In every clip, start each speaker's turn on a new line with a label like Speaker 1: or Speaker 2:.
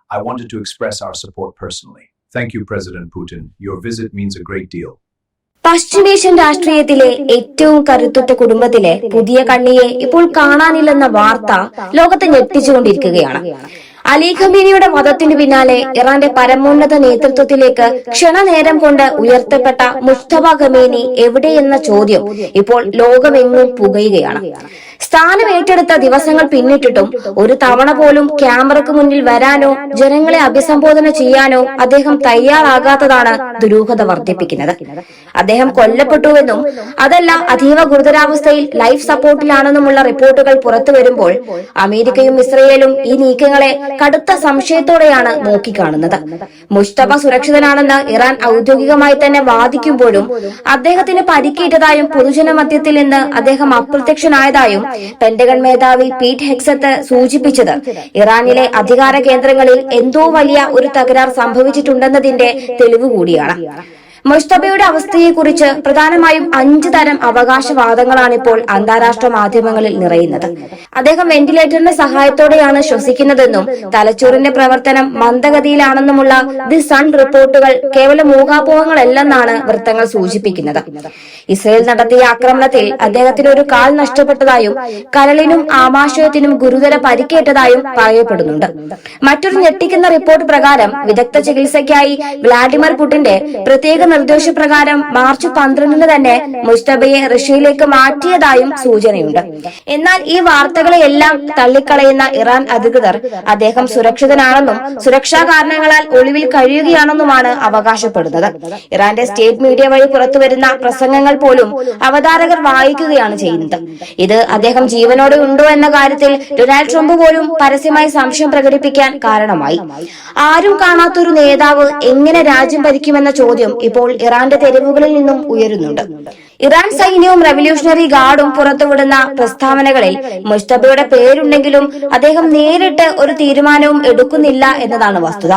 Speaker 1: I wanted to express our support personally. Thank you, President Putin. Your visit means a great deal.
Speaker 2: പശ്ചിമേഷ്യൻ രാഷ്ട്രീയത്തിലെ ഏറ്റവും കരുത്തുറ്റ കുടുംബത്തിലെ പുതിയ കണ്ണിയെ ഇപ്പോൾ കാണാനില്ലെന്ന വാർത്ത ലോകത്തെ ഞെട്ടിച്ചുകൊണ്ടിരിക്കുകയാണ്. അലി ഖമീനിയുടെ വധത്തിനു പിന്നാലെ ഇറാന്റെ പരമോന്നത നേതൃത്വത്തിലേക്ക് ക്ഷണനേരം കൊണ്ട് ഉയർത്തപ്പെട്ട മുസ്തഫ ഖമീനി എവിടെയെന്ന ചോദ്യം ഇപ്പോൾ ലോകമെങ്ങും പുകയുകയാണ്. സ്ഥാനം ഏറ്റെടുത്ത ദിവസങ്ങൾ പിന്നിട്ടിട്ടും ഒരു തവണ പോലും ക്യാമറയ്ക്ക് മുന്നിൽ വരാനോ ജനങ്ങളെ അഭിസംബോധന ചെയ്യാനോ അദ്ദേഹം തയ്യാറാകാത്തതാണ് ദുരൂഹത വർദ്ധിപ്പിക്കുന്നത്. അദ്ദേഹം കൊല്ലപ്പെട്ടുവെന്നും അതല്ല അതീവ ഗുരുതരാവസ്ഥയിൽ ലൈഫ് സപ്പോർട്ടിലാണെന്നുമുള്ള റിപ്പോർട്ടുകൾ പുറത്തുവരുമ്പോൾ അമേരിക്കയും ഇസ്രയേലും ഈ നീക്കങ്ങളെ കടുത്ത സംശയത്തോടെയാണ് നോക്കിക്കാണുന്നത്. മുസ്തഫ സുരക്ഷിതനാണെന്ന് ഇറാൻ ഔദ്യോഗികമായി തന്നെ വാദിക്കുമ്പോഴും അദ്ദേഹത്തിന് പരിക്കേറ്റതായും പൊതുജന മധ്യത്തിൽ നിന്ന് അദ്ദേഹം അപ്രത്യക്ഷനായതായും പെന്റഗൺ മേധാവി പീറ്റ് ഹെക്സത്ത് സൂചിപ്പിച്ചത് ഇറാനിലെ അധികാര കേന്ദ്രങ്ങളിൽ എന്തോ വലിയ ഒരു തകരാർ സംഭവിച്ചിട്ടുണ്ടെന്നതിന്റെ തെളിവ് കൂടിയാണ്. മുസ്തഫയുടെ അവസ്ഥയെക്കുറിച്ച് പ്രധാനമായും 5 തരം അവകാശവാദങ്ങളാണ് ഇപ്പോൾ അന്താരാഷ്ട്ര മാധ്യമങ്ങളിൽ നിറയുന്നത്. അദ്ദേഹം വെന്റിലേറ്ററിന്റെ സഹായത്തോടെയാണ് ശ്വസിക്കുന്നതെന്നും തലച്ചോറിന്റെ പ്രവർത്തനം മന്ദഗതിയിലാണെന്നുമുള്ള ദി സൺ റിപ്പോർട്ടുകൾ കേവലം ഊഹാപോഹങ്ങളല്ലെന്നാണ് വൃത്തങ്ങൾ സൂചിപ്പിക്കുന്നത്. ഇസ്രയേൽ നടത്തിയ ആക്രമണത്തിൽ അദ്ദേഹത്തിന് ഒരു കാൽ നഷ്ടപ്പെട്ടതായും കരളിനും ആമാശയത്തിനും ഗുരുതര പരിക്കേറ്റതായും പറയപ്പെടുന്നുണ്ട്. മറ്റൊരു ഞെട്ടിക്കുന്ന റിപ്പോർട്ട് പ്രകാരം വിദഗ്ധ ചികിത്സയ്ക്കായി വ്ളാഡിമിർ പുടിന്റെ പ്രത്യേക നിർദ്ദേശപ്രകാരം മാർച്ച് 12 തന്നെ മുസ്തഫയെ റഷ്യയിലേക്ക് മാറ്റിയതായും സൂചനയുണ്ട്. എന്നാൽ ഈ വാർത്തകളെയെല്ലാം തള്ളിക്കളയുന്ന ഇറാൻ അധികൃതർ അദ്ദേഹം സുരക്ഷിതനാണെന്നും സുരക്ഷാ കാരണങ്ങളാൽ ഒളിവിൽ കഴിയുകയാണെന്നുമാണ് അവകാശപ്പെടുന്നത്. ഇറാന്റെ സ്റ്റേറ്റ് മീഡിയ വഴി പുറത്തുവരുന്ന പ്രസംഗങ്ങൾ പോലും അവതാരകർ വായിക്കുകയാണ് ചെയ്യുന്നത്. ഇത് അദ്ദേഹം ജീവനോടെ ഉണ്ടോ എന്ന കാര്യത്തിൽ ഡൊണാൾഡ് ട്രംപ് പോലും പരസ്യമായി സംശയം പ്രകടിപ്പിക്കാൻ കാരണമായി. ആരും കാണാത്തൊരു നേതാവ് എങ്ങനെ രാജ്യം ഭരിക്കുമെന്ന ചോദ്യം ഇപ്പോൾ ഇറാന്റെ തെരുവുകളിൽ നിന്നും ഉയരുന്നുണ്ട്. ഇറാൻ സൈന്യവും റവല്യൂഷണറി ഗാർഡും പുറത്തുവിടുന്ന പ്രസ്താവനകളിൽ മുസ്തഫയുടെ പേരുണ്ടെങ്കിലും അദ്ദേഹം നേരിട്ട് ഒരു തീരുമാനവും എടുക്കുന്നില്ല എന്നതാണ് വസ്തുത.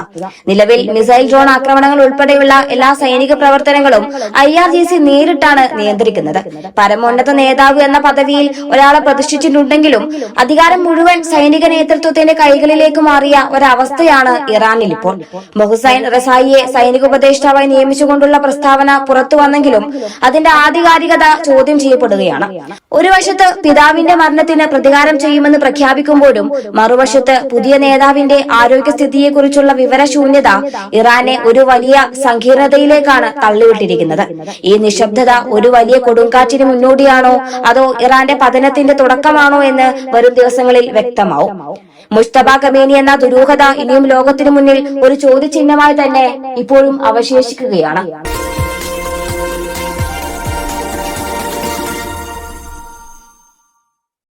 Speaker 2: നിലവിൽ മിസൈൽ ഡ്രോൺ ആക്രമണങ്ങൾ ഉൾപ്പെടെയുള്ള എല്ലാ സൈനിക പ്രവർത്തനങ്ങളും IRGC നേരിട്ടാണ് നിയന്ത്രിക്കുന്നത്. പരമോന്നത നേതാവ് എന്ന പദവിയിൽ ഒരാളെ പ്രതിഷ്ഠിച്ചിട്ടുണ്ടെങ്കിലും അധികാരം മുഴുവൻ സൈനിക നേതൃത്വത്തിന്റെ കൈകളിലേക്ക് മാറിയ ഒരവസ്ഥയാണ് ഇറാനിൽ ഇപ്പോൾ. മൊഹ്സൈൻ റസായിയെ സൈനിക ഉപദേഷ്ടാവായി നിയമിച്ചുകൊണ്ടുള്ള പ്രസ്താവന പുറത്തു വന്നെങ്കിലും അതിന്റെ ആധികാരികത ചോദ്യം ചെയ്യപ്പെടുകയാണ്. ഒരു വശത്ത് പിതാവിന്റെ മരണത്തിന് പ്രതികാരം ചെയ്യുമെന്ന് പ്രഖ്യാപിക്കുമ്പോഴും മറുവശത്ത് പുതിയ നേതാവിന്റെ ആരോഗ്യസ്ഥിതിയെക്കുറിച്ചുള്ള വിവരശൂന്യത ഇറാനെ ഒരു വലിയ സങ്കീർണതയിലേക്കാണ് തള്ളിവിട്ടിരിക്കുന്നത്. ഈ നിശബ്ദത ഒരു വലിയ കൊടുങ്കാറ്റിന് മുന്നോടിയാണോ അതോ ഇറാന്റെ പതനത്തിന്റെ തുടക്കമാണോ എന്ന് വരും ദിവസങ്ങളിൽ വ്യക്തമാവും. മുസ്തഫ ഖമീനി എന്ന ദുരൂഹത ഇനിയും ലോകത്തിനു മുന്നിൽ ഒരു ചോദ്യചിഹ്നമായി തന്നെ ഇപ്പോഴും അവശേഷിക്കുകയാണ്.